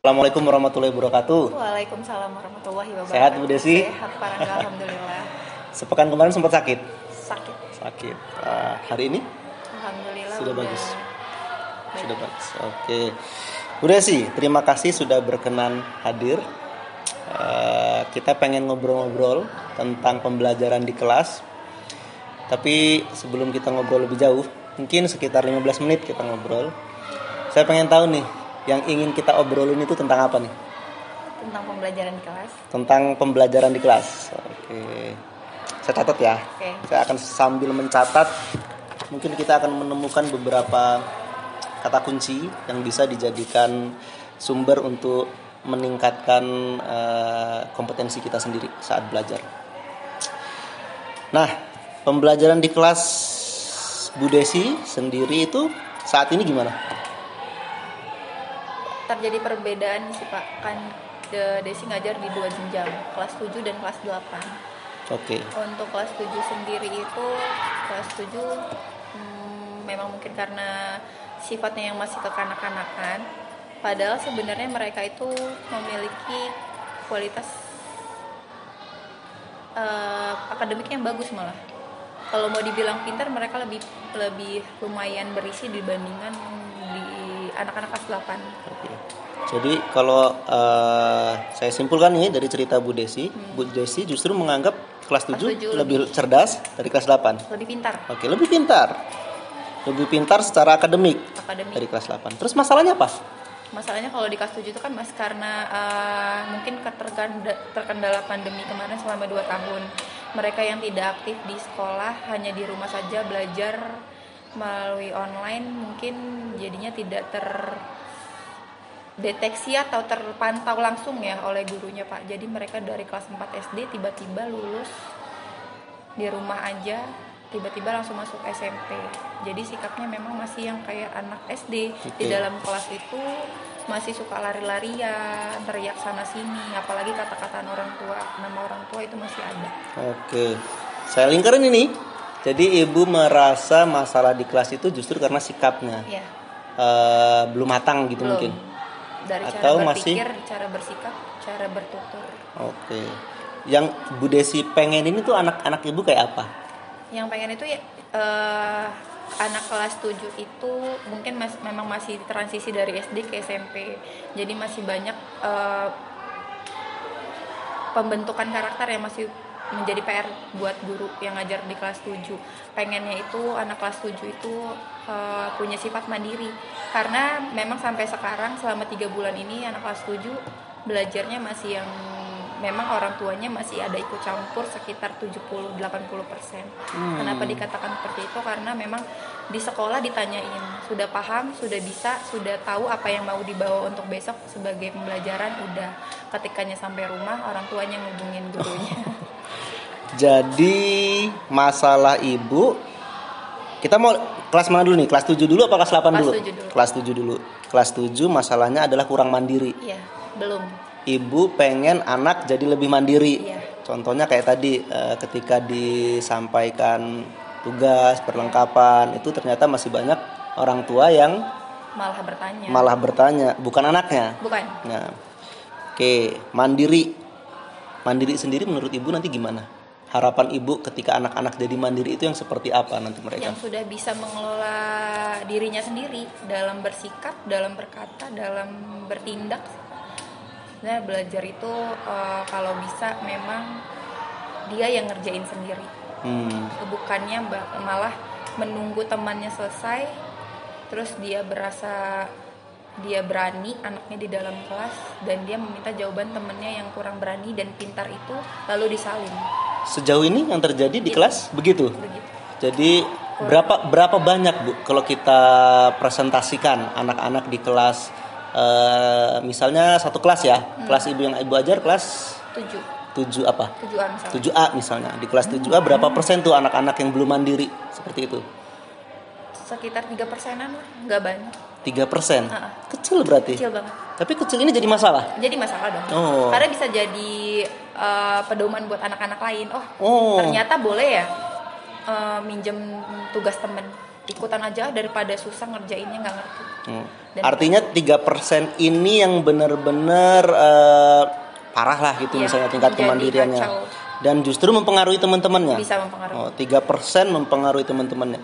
Assalamualaikum warahmatullahi wabarakatuh. Waalaikumsalam warahmatullahi wabarakatuh. Sehat Bu Desi? Sehat Parangga, alhamdulillah. Sepekan kemarin sempat sakit. Sakit. Hari ini Alhamdulillah sudah bagus. baik. Sudah bagus. Oke. Bu Desi, terima kasih sudah berkenan hadir. Kita pengen ngobrol-ngobrol tentang pembelajaran di kelas. Tapi sebelum kita ngobrol lebih jauh, mungkin sekitar 15 menit kita ngobrol. Saya pengen tahu nih, yang ingin kita obrolin itu tentang apa nih? Tentang pembelajaran di kelas. Tentang pembelajaran di kelas. Oke. Saya catat ya. Oke. Saya akan sambil mencatat. Mungkin kita akan menemukan beberapa kata kunci yang bisa dijadikan sumber untuk meningkatkan kompetensi kita sendiri saat belajar. Nah, pembelajaran di kelas Bu Desi sendiri itu saat ini gimana? Terjadi perbedaan sih Pak. Kan Desi ngajar di 2 jenjang, kelas 7 dan kelas 8. Oke. Untuk kelas 7 sendiri itu, kelas 7 memang mungkin karena sifatnya yang masih kekanak-kanakan, padahal sebenarnya mereka itu memiliki kualitas akademik yang bagus malah. Kalau mau dibilang pintar, mereka lebih lumayan berisi dibandingkan di anak-anak kelas 8. Oke. Jadi kalau saya simpulkan nih dari cerita Bu Desi, Bu Desi justru menganggap kelas 7 lebih cerdas dari kelas 8. Lebih pintar. Oke, lebih pintar. Lebih pintar secara akademik dari kelas 8. Terus masalahnya apa? Masalahnya kalau di kelas 7 itu kan Mas, karena mungkin terkendala pandemi kemarin selama 2 tahun. Mereka yang tidak aktif di sekolah, hanya di rumah saja belajar melalui online, mungkin jadinya tidak terdeteksi atau terpantau langsung ya oleh gurunya Pak. Jadi mereka dari kelas 4 SD tiba-tiba lulus di rumah aja, tiba-tiba langsung masuk SMP. Jadi sikapnya memang masih yang kayak anak SD. Di dalam kelas itu masih suka lari-larian, teriak sana sini, apalagi kata-kataan orang tua, nama orang tua itu masih ada. Oke. Saya lingkarin ini. Jadi ibu merasa masalah di kelas itu justru karena sikapnya. Iya. Belum matang gitu. Belum. Mungkin. Dari Atau cara berpikir, masih cara bersikap, cara bertutur. Oke. Yang Bu Desi pengen ini tuh anak-anak ibu kayak apa? Yang pengen itu ya anak kelas 7 itu mungkin memang masih transisi dari SD ke SMP. Jadi masih banyak pembentukan karakter yang masih menjadi PR buat guru yang ngajar di kelas 7. Pengennya itu anak kelas 7 itu punya sifat mandiri. Karena memang sampai sekarang selama 3 bulan ini anak kelas 7 belajarnya masih yang memang orang tuanya masih ada ikut campur sekitar 70-80%. Kenapa dikatakan seperti itu? Karena memang di sekolah ditanyain, sudah paham, sudah bisa, sudah tahu apa yang mau dibawa untuk besok sebagai pembelajaran, udah. Ketikanya sampai rumah, orang tuanya ngubungin gurunya. Jadi masalah ibu, kita mau kelas mana dulu nih? Kelas 7 dulu apa kelas 8 dulu? Kelas 7 dulu. Kelas 7 masalahnya adalah kurang mandiri. Iya, belum. Ibu pengen anak jadi lebih mandiri. Iya. Contohnya kayak tadi ketika disampaikan tugas perlengkapan itu ternyata masih banyak orang tua yang malah bertanya, bukan anaknya. Bukan. Nah, oke, mandiri sendiri menurut ibu nanti gimana? Harapan ibu ketika anak-anak jadi mandiri itu yang seperti apa nanti mereka? Yang sudah bisa mengelola dirinya sendiri dalam bersikap, dalam berkata, dalam bertindak. Nah, belajar itu kalau bisa memang dia yang ngerjain sendiri. Bukannya malah menunggu temannya selesai, terus dia berasa dia berani anaknya di dalam kelas dan dia meminta jawaban temannya yang kurang berani dan pintar itu lalu disalin. Sejauh ini yang terjadi di kelas begitu. Jadi berapa banyak Bu kalau kita presentasikan anak-anak di kelas, misalnya satu kelas ya, kelas ibu yang ibu ajar kelas 7 apa? 7A misalnya. 7A misalnya. Di kelas 7A berapa persen tuh anak-anak yang belum mandiri seperti itu? Sekitar 3%-an lah, nggak banyak. 3%? Kecil berarti? Kecil banget. Tapi kecil ini jadi masalah? Jadi masalah dong. Karena bisa jadi pedoman buat anak-anak lain. Ternyata boleh ya minjem tugas temen. ikutan aja daripada susah ngerjainnya nggak ngerti. Dan Artinya 3% ini yang benar-benar parah lah gitu, Iya, misalnya tingkat jadi kemandiriannya. kacau. Dan justru mempengaruhi teman-temannya. bisa mempengaruhi. 3% mempengaruhi teman-temannya.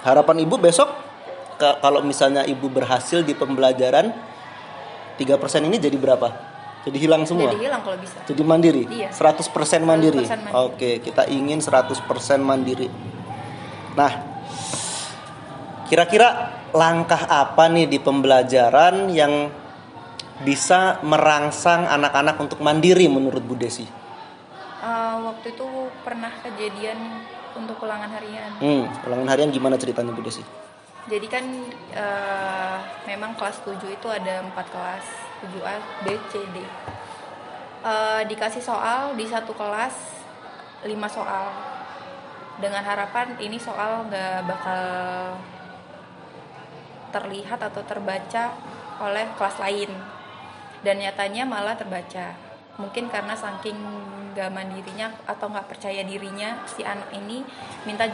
Harapan ibu besok kalau misalnya ibu berhasil di pembelajaran, 3% ini jadi berapa? Jadi hilang semua? Jadi hilang kalau bisa. Jadi mandiri? Iya. 100% mandiri? 100% mandiri. Oke, kita ingin 100% mandiri. Nah, kira-kira langkah apa nih di pembelajaran yang bisa merangsang anak-anak untuk mandiri menurut Bu Desi? Waktu itu pernah kejadian untuk ulangan harian. Ulangan harian gimana ceritanya Bu Desi? Jadi kan memang kelas 7 itu ada 4 kelas, 7A, B, C, D. Dikasih soal di satu kelas 5 soal. Dengan harapan ini soal nggak bakal terlihat atau terbaca oleh kelas lain. Dan nyatanya malah terbaca. Mungkin karena saking gak mandirinya atau gak percaya dirinya, si anak ini minta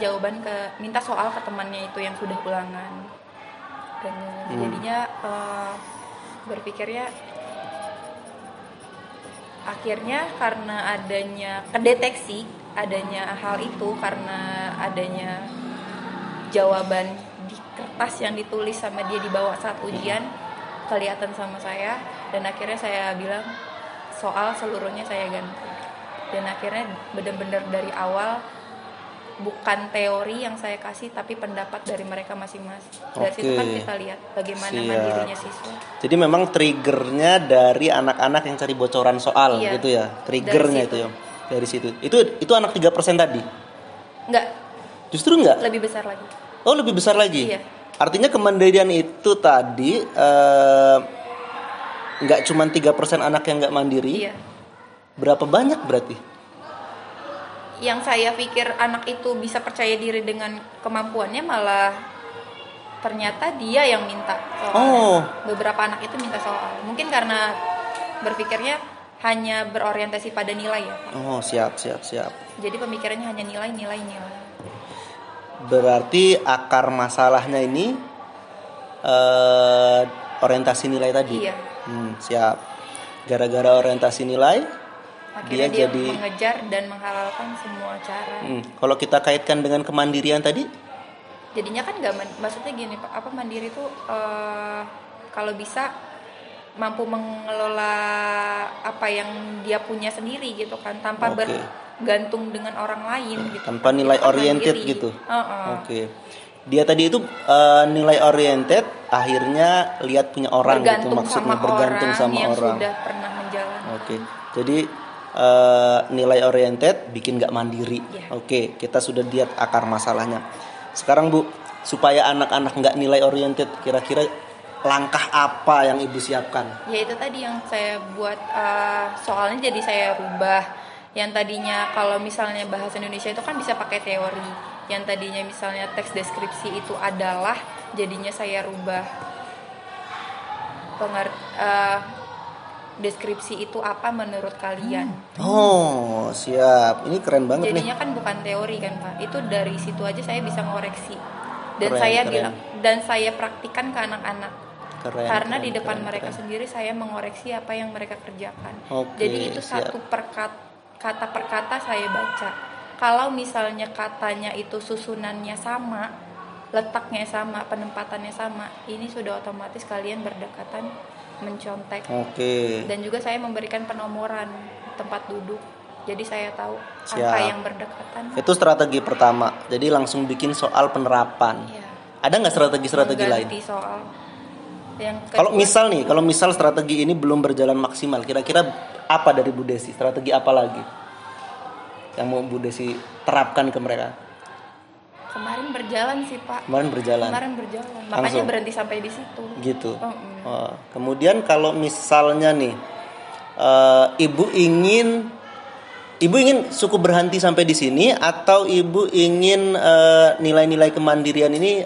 soal ke temannya itu yang sudah ulangan. Dan jadinya berpikirnya akhirnya karena adanya kedeteksi adanya hal itu, karena adanya jawaban di kertas yang ditulis sama dia dibawa saat ujian kelihatan sama saya, dan akhirnya saya bilang soal seluruhnya saya ganti. Dan akhirnya benar-benar dari awal bukan teori yang saya kasih tapi pendapat dari mereka masing-masing. Dari situ kan kita lihat bagaimana mandirinya siswa. Jadi memang triggernya dari anak-anak yang cari bocoran soal gitu ya. Triggernya itu ya. Dari situ. Itu anak 3% tadi? Enggak. Justru enggak? Lebih besar lagi. Oh, lebih besar lagi? Iya. Artinya kemandirian itu tadi nggak cuma 3% anak yang nggak mandiri. Iya. Berapa banyak berarti? Yang saya pikir anak itu bisa percaya diri dengan kemampuannya, malah ternyata dia yang minta soal. Beberapa anak itu minta soal. Mungkin karena berpikirnya hanya berorientasi pada nilai ya, Pak. Siap. Jadi pemikirannya hanya nilai. Berarti akar masalahnya ini orientasi nilai tadi. Iya. Siap. Gara-gara orientasi nilai, akhirnya dia jadi mengejar dan menghalalkan semua cara. Kalau kita kaitkan dengan kemandirian tadi, jadinya kan maksudnya gini Pak, apa mandiri itu kalau bisa mampu mengelola apa yang dia punya sendiri gitu kan, tanpa bergantung dengan orang lain gitu. Tanpa nilai oriented gitu. Dia tadi itu nilai oriented, akhirnya lihat punya orang gitu, maksudnya bergantung sama yang orang. Sudah pernah menjalani. Jadi nilai oriented bikin nggak mandiri. Kita sudah lihat akar masalahnya. Sekarang Bu, supaya anak-anak nggak nilai oriented, kira-kira langkah apa yang Ibu siapkan? Ya itu tadi yang saya buat, soalnya jadi saya rubah. Yang tadinya kalau misalnya bahasa Indonesia itu kan bisa pakai teori, yang tadinya misalnya teks deskripsi itu adalah, jadinya saya rubah deskripsi itu apa menurut kalian. Siap, ini keren banget. Jadinya nih. Kan bukan teori kan Pak, itu dari situ aja saya bisa ngoreksi. Dan saya bilang, dan saya praktikkan ke anak-anak. Karena di depan mereka sendiri saya mengoreksi apa yang mereka kerjakan. Jadi itu satu kata per kata saya baca. Kalau misalnya katanya itu susunannya sama, letaknya sama, penempatannya sama, ini sudah otomatis kalian berdekatan mencontek. Dan juga saya memberikan penomoran tempat duduk. Jadi saya tahu angka yang berdekatan. Itu strategi pertama. Jadi langsung bikin soal penerapan. Ada nggak strategi-strategi lain? Soal. Kalau misal strategi ini belum berjalan maksimal, kira-kira apa dari Bu Desi? Strategi apa lagi yang mau Bu Desi terapkan ke mereka? Kemarin berjalan sih Pak. Makanya langsung berhenti sampai di situ. Gitu. Kemudian kalau misalnya nih, Ibu ingin cukup berhenti sampai di sini, atau Ibu ingin nilai-nilai kemandirian ini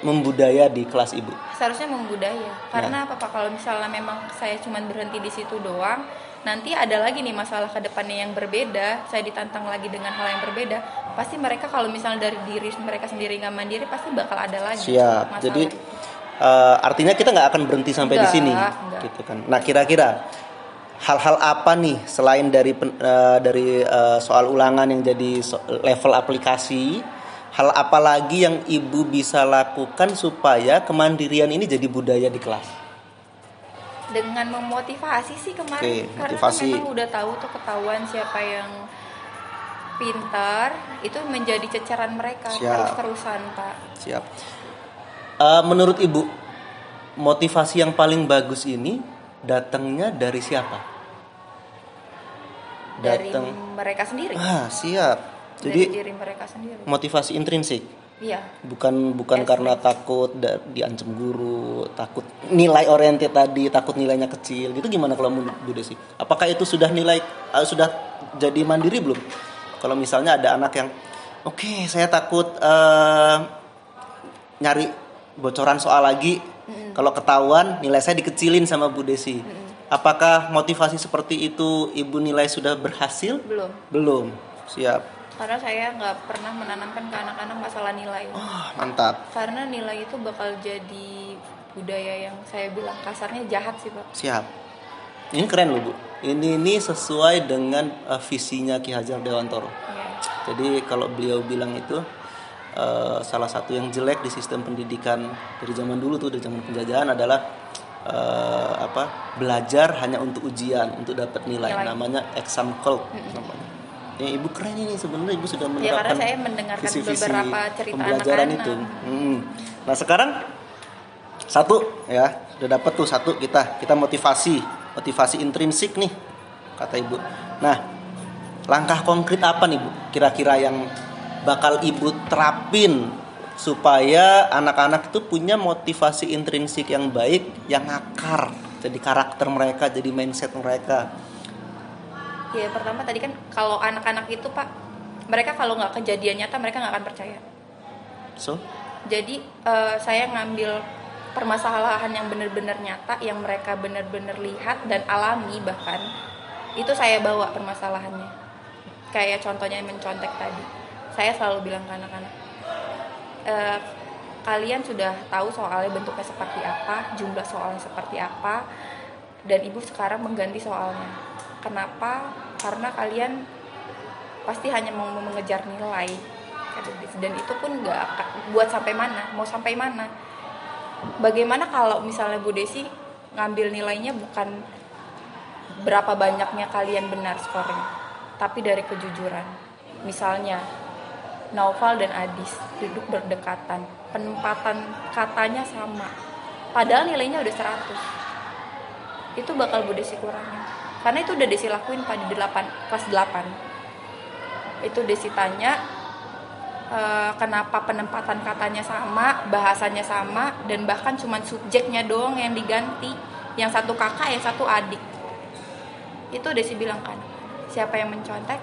membudaya di kelas Ibu? Seharusnya membudaya. Karena apa Pak? Kalau misalnya memang saya cuma berhenti di situ doang, nanti ada lagi nih masalah ke depannya yang berbeda, saya ditantang lagi dengan hal yang berbeda, pasti mereka kalau misalnya dari diri mereka sendiri nggak mandiri, pasti bakal ada lagi Siap. masalah. Jadi artinya kita nggak akan berhenti sampai di sini, gitu kan. Nah, kira-kira hal-hal apa nih selain dari soal ulangan yang jadi level aplikasi, hal apa lagi yang ibu bisa lakukan supaya kemandirian ini jadi budaya di kelas? Dengan memotivasi sih kemarin, Oke, karena motivasi. memang udah tahu tuh ketahuan siapa yang pintar, itu menjadi ceceran mereka. Siap. Terus-terusan Pak. Siap. Menurut ibu, motivasi yang paling bagus ini datangnya dari siapa? Dari mereka sendiri. Siap. Dari Jadi diri mereka sendiri. motivasi intrinsik. Iya. Bukan Yes, karena takut diancam guru, takut nilai oriented tadi, takut nilainya kecil. Gitu gimana kalau menurut Bu Desi? Apakah itu sudah sudah jadi mandiri belum? Kalau misalnya ada anak yang oke, saya takut nyari bocoran soal lagi. Kalau ketahuan nilai saya dikecilin sama Bu Desi. Apakah motivasi seperti itu ibu nilai sudah berhasil? Belum. Siap. Karena saya nggak pernah menanamkan ke anak-anak masalah nilai. Mantap. Karena nilai itu bakal jadi budaya yang saya bilang kasarnya jahat sih Pak. Siap. Ini keren loh Bu. Ini sesuai dengan visinya Ki Hajar Dewantoro. Jadi kalau beliau bilang itu salah satu yang jelek di sistem pendidikan dari zaman dulu tuh, dari zaman penjajahan adalah belajar hanya untuk ujian, untuk dapat nilai. Namanya exam cult namanya. Ibu keren ini sebenarnya, ibu sudah menerapkan karena saya mendengarkan visi-visi beberapa cerita pembelajaran anak-anak itu. Nah sekarang satu ya, udah dapat tuh satu, kita motivasi intrinsik nih kata ibu. Nah langkah konkret apa nih Bu kira-kira yang bakal ibu terapin supaya anak-anak itu punya motivasi intrinsik yang baik, yang akar, jadi karakter mereka, jadi mindset mereka? Ya pertama tadi kan kalau anak-anak itu Pak, mereka kalau nggak kejadian nyata mereka nggak akan percaya. Jadi saya ngambil permasalahan yang benar-benar nyata, yang mereka benar-benar lihat dan alami, bahkan itu saya bawa permasalahannya. Kayak contohnya mencontek tadi, saya selalu bilang ke anak-anak, kalian sudah tahu soalnya bentuknya seperti apa, jumlah soalnya seperti apa, dan ibu sekarang mengganti soalnya. Kenapa? Karena kalian pasti hanya mau mengejar nilai, dan itu pun nggak buat sampai mana, mau sampai mana. Bagaimana kalau misalnya Bu Desi ngambil nilainya bukan berapa banyaknya kalian benar skornya, tapi dari kejujuran. Misalnya Naufal dan Adis duduk berdekatan, penempatan katanya sama, padahal nilainya udah 100. Itu bakal Bu Desi kurangin. Karena itu udah Desi lakuin pada kelas 8. Itu Desi tanya kenapa penempatan katanya sama, bahasanya sama, dan bahkan cuma subjeknya doang yang diganti. Yang satu kakak, yang satu adik. Itu Desi bilang kan, siapa yang mencontek,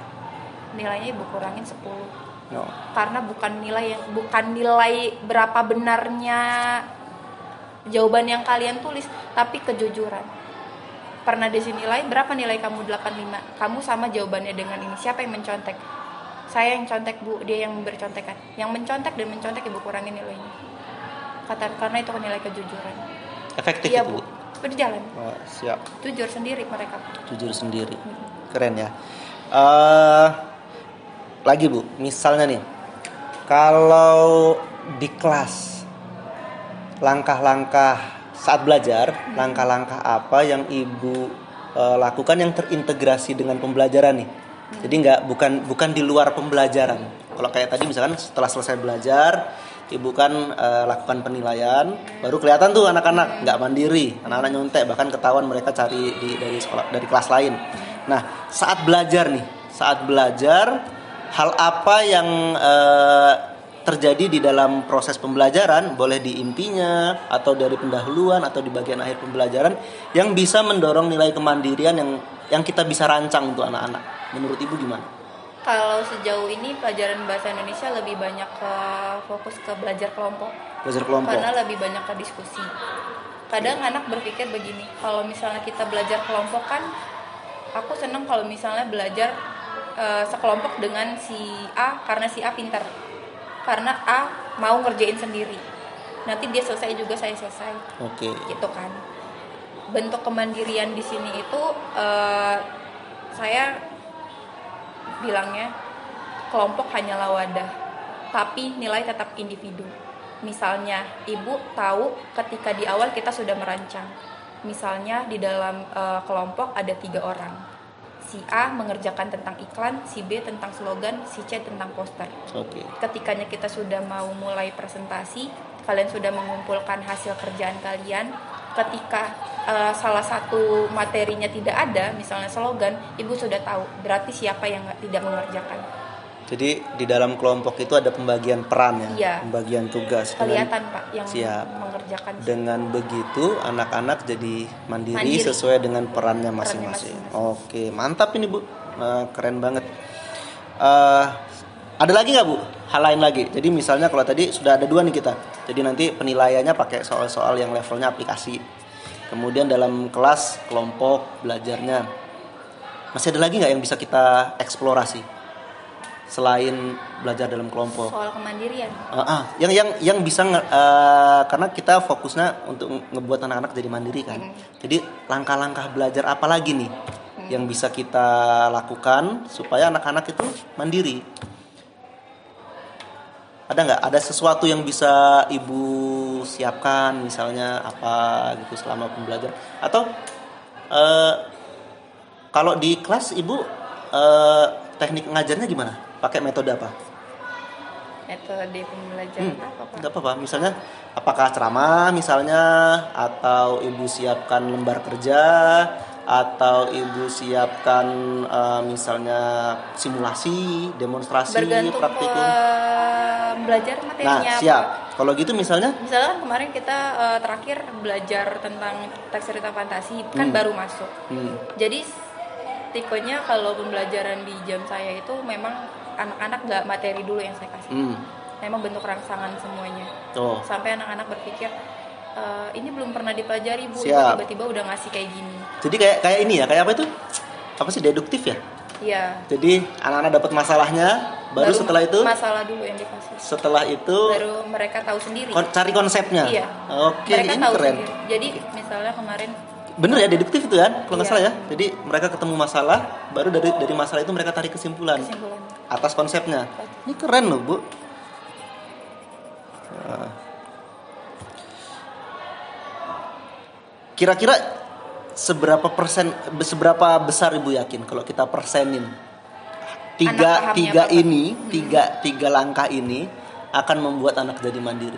nilainya ibu kurangin 10. No. Karena bukan nilai berapa benarnya jawaban yang kalian tulis, tapi kejujuran. Pernah Desi nilai, berapa nilai kamu? 85. Kamu sama jawabannya dengan ini. Siapa yang mencontek? Saya yang contek Bu, dia yang bercontekan. Yang mencontek dan mencontek ibu kurangin nilainya. Karena itu nilai kejujuran. Efektif iya, itu Bu? Berjalan. Siap. Jujur sendiri mereka. Jujur sendiri. Keren ya. Lagi Bu, misalnya nih, kalau di kelas langkah-langkah saat belajar, langkah-langkah apa yang ibu lakukan yang terintegrasi dengan pembelajaran nih? Jadi bukan di luar pembelajaran. Kalau kayak tadi misalkan setelah selesai belajar, ibu kan lakukan penilaian, baru kelihatan tuh anak-anak nggak mandiri, anak-anak nyontek, bahkan ketahuan mereka cari dari kelas lain. Nah saat belajar, hal apa yang terjadi di dalam proses pembelajaran, boleh di intinya atau dari pendahuluan atau di bagian akhir pembelajaran, yang bisa mendorong nilai kemandirian yang kita bisa rancang untuk anak-anak. Menurut ibu gimana? Kalau sejauh ini pelajaran bahasa Indonesia lebih banyak fokus ke belajar kelompok. Karena lebih banyak ke diskusi. Kadang anak berpikir begini, kalau misalnya kita belajar kelompok kan aku seneng kalau misalnya belajar sekelompok dengan si A karena si A pintar, karena A mau ngerjain sendiri, nanti dia selesai juga saya selesai. Gitu kan. Bentuk kemandirian di sini itu saya bilangnya kelompok hanyalah wadah, tapi nilai tetap individu. Misalnya ibu tahu ketika di awal kita sudah merancang, misalnya di dalam kelompok ada 3 orang, si A mengerjakan tentang iklan, si B tentang slogan, si C tentang poster. Ketikanya kita sudah mau mulai presentasi, kalian sudah mengumpulkan hasil kerjaan kalian. Ketika salah satu materinya tidak ada, misalnya slogan, ibu sudah tahu berarti siapa yang tidak mengerjakan. Jadi di dalam kelompok itu ada pembagian peran ya, iya. Pembagian tugas. Kelihatan Pak yang siap. Mengerjakan. Dengan begitu anak-anak jadi mandiri sesuai dengan perannya masing-masing. Oke, mantap ini Bu, keren banget. Ada lagi nggak Bu? Hal lain lagi. Jadi misalnya kalau tadi sudah ada 2 nih kita. Jadi nanti penilaiannya pakai soal-soal yang levelnya aplikasi. Kemudian dalam kelas kelompok belajarnya. Masih ada lagi nggak yang bisa kita eksplorasi selain belajar dalam kelompok? Soal kemandirian. Yang bisa karena kita fokusnya untuk ngebuat anak-anak jadi mandiri kan. Jadi langkah-langkah belajar apa lagi nih yang bisa kita lakukan supaya anak-anak itu mandiri? Ada nggak? Ada sesuatu yang bisa ibu siapkan, misalnya apa gitu selama pembelajaran? Atau kalau di kelas ibu teknik ngajarnya gimana? Pakai metode apa? Metode pembelajaran apa Pak? Nggak apa-apa. Misalnya apakah ceramah misalnya, atau ibu siapkan lembar kerja, atau ibu siapkan misalnya simulasi, demonstrasi, bergantung praktikum. Belajar materinya. Nah, siap. Kalau gitu misalnya kemarin kita terakhir belajar tentang teks cerita fantasi kan baru masuk. Jadi tipenya kalau pembelajaran di jam saya itu memang anak-anak nggak materi dulu yang saya kasih. Memang bentuk rangsangan semuanya. Sampai anak-anak berpikir ini belum pernah dipelajari Bu, tiba-tiba udah ngasih kayak gini. Jadi kayak ini ya, kayak apa itu? Apa sih, deduktif ya? Iya. Jadi anak-anak dapat masalahnya, baru setelah itu masalah dulu yang dikasih. Setelah itu baru mereka tahu sendiri. Cari konsepnya. Iya. Oke, mereka ini tahu keren. Sendiri. Jadi misalnya kemarin bener ya, deduktif itu kan, kalau nggak salah ya. Jadi mereka ketemu masalah, baru dari masalah itu mereka tarik kesimpulan atas konsepnya. Ini keren loh Bu. Kira-kira seberapa besar ibu yakin kalau kita persenin tiga langkah ini akan membuat anak jadi mandiri?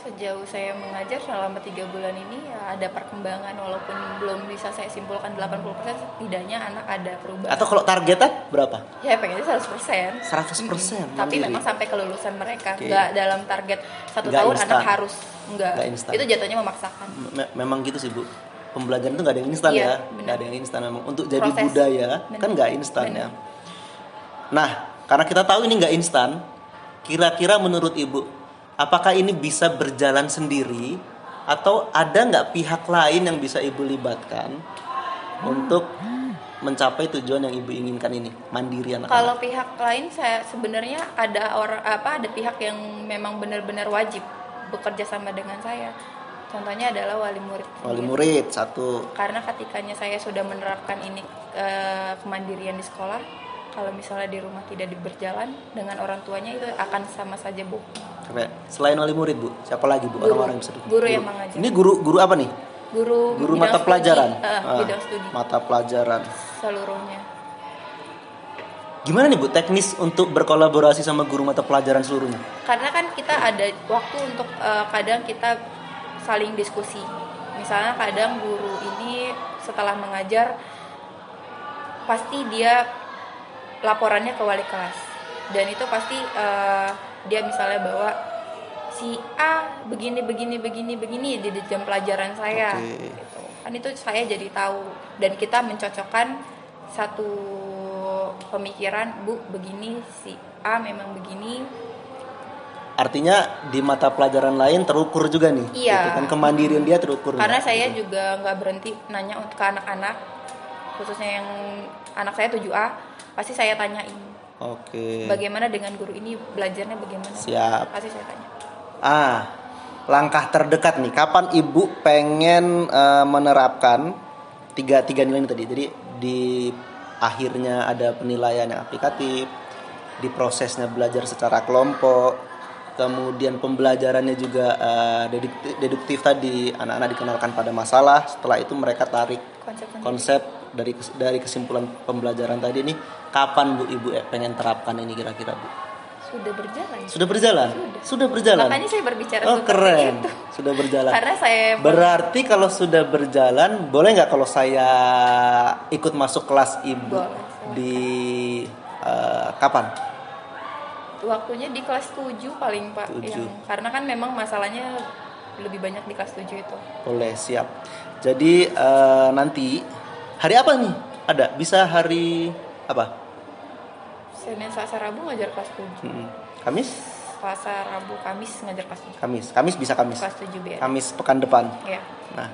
Sejauh saya mengajar selama 3 bulan ini ya ada perkembangan, walaupun belum bisa saya simpulkan 80%, setidaknya anak ada perubahan. Atau kalau targetnya berapa? Ya pengennya 100%. 100%. Tapi memang sampai kelulusan mereka, nggak dalam target 1 tahun instan. Anak harus enggak. Itu jatuhnya memaksakan. Memang gitu sih Bu. Pembelajaran itu nggak ada yang instan ya. Nggak ada yang instan memang. Untuk jadi proses. Budaya kan nggak instan ya. Nah, karena kita tahu ini nggak instan, kira-kira menurut Ibu, apakah ini bisa berjalan sendiri atau ada nggak pihak lain yang bisa Ibu libatkan untuk mencapai tujuan yang Ibu inginkan ini, mandiri anak-anak? Kalau pihak lain, saya sebenarnya ada pihak yang memang benar-benar wajib bekerja sama dengan saya. Contohnya adalah wali murid. Wali murid satu. Karena ketikanya saya sudah menerapkan ini kemandirian di sekolah, kalau misalnya di rumah tidak berjalan dengan orang tuanya, itu akan sama saja Bu. Selain wali murid Bu, siapa lagi Bu? Orang-orang yang bisa guru yang mengajar. Ini guru apa nih? Guru mata pelajaran. Bidang studi. Mata pelajaran. Seluruhnya. Gimana nih Bu teknis untuk berkolaborasi sama guru mata pelajaran seluruhnya? Karena kan kita ada waktu untuk kadang kita saling diskusi. Misalnya kadang guru ini setelah mengajar pasti dia laporannya ke wali kelas, dan itu pasti dia misalnya bawa si A begini di jam pelajaran saya. Gitu. Kan itu saya jadi tahu, dan kita mencocokkan satu pemikiran, Bu begini, si A memang begini. artinya di mata pelajaran lain terukur juga nih. Iya. Gitu kan, kemandirian dia terukur. Karena nggak? saya Gitu. juga nggak berhenti nanya untuk ke anak-anak, khususnya yang anak saya 7A, pasti saya tanyain. Oke. Bagaimana dengan guru ini, belajarnya bagaimana? Siap. Pasti saya tanya. Langkah terdekat nih, kapan ibu pengen menerapkan tiga nilai ini tadi? Jadi di akhirnya ada penilaian yang aplikatif, di prosesnya belajar secara kelompok, kemudian pembelajarannya juga deduktif tadi, anak-anak dikenalkan pada masalah, setelah itu mereka tarik konsep dari kesimpulan pembelajaran tadi ini. Kapan Bu Ibu pengen terapkan ini kira-kira Bu? Sudah berjalan. Sudah berjalan? Sudah berjalan. Makanya saya berbicara Oh, seperti keren. itu. Sudah berjalan. Karena saya berarti kalau sudah berjalan, boleh nggak kalau saya ikut masuk kelas Ibu? Boleh. Di kapan? Waktunya di kelas 7 paling Pak. 7. Karena kan memang masalahnya lebih banyak di kelas 7 itu. Boleh, siap. Jadi nanti hari apa nih? Ada? Bisa hari apa? Senin, Selasa, Rabu ngajar kelas 7. Kamis? Selasa, Rabu, Kamis ngajar kelas 7. Kamis bisa Kamis. Kelas 7 biar. Kamis pekan depan. Iya. Nah,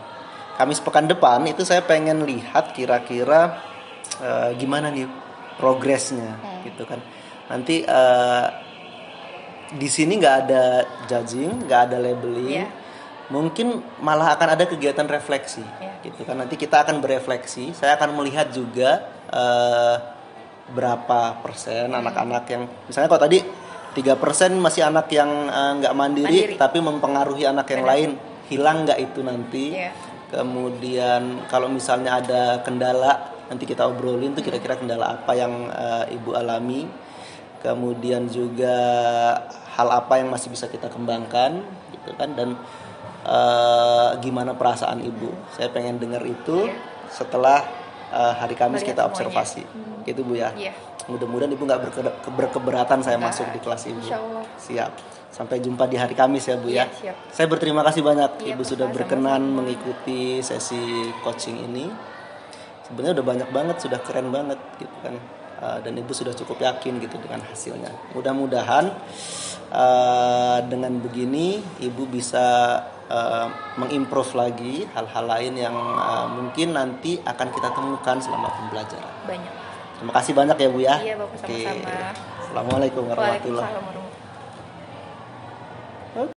Kamis pekan depan itu saya pengen lihat kira-kira gimana nih progresnya, gitu kan. Nanti di sini nggak ada judging, nggak ada labeling. Iya. Mungkin malah akan ada kegiatan refleksi, gitu kan. Nanti kita akan berefleksi. Saya akan melihat juga berapa persen anak-anak yang, misalnya kalau tadi 3% masih anak yang nggak mandiri, tapi mempengaruhi anak yang lain, hilang nggak itu nanti. Kemudian kalau misalnya ada kendala, nanti kita obrolin tuh kira-kira kendala apa yang Ibu alami. Kemudian juga hal apa yang masih bisa kita kembangkan, gitu kan. Dan gimana perasaan Ibu. Saya pengen dengar itu setelah hari Kamis kita observasi. Gitu Bu ya. Mudah-mudahan Ibu nggak berkeberatan saya masuk di kelas Ibu. Siap. Sampai jumpa di hari Kamis ya Bu ya. Saya berterima kasih banyak Ibu sudah berkenan mengikuti sesi coaching ini. Sebenarnya udah banyak banget, sudah keren banget gitu kan. Dan Ibu sudah cukup yakin gitu dengan hasilnya. Mudah-mudahan dengan begini Ibu bisa mengimprove lagi hal-hal lain yang mungkin nanti akan kita temukan selama pembelajaran. Banyak. Terima kasih banyak ya Bu ya. Iya Bapak, sama-sama. Assalamualaikum warahmatullahi wabarakatuh. Waalaikumsalam warahmatullahi wabarakatuh.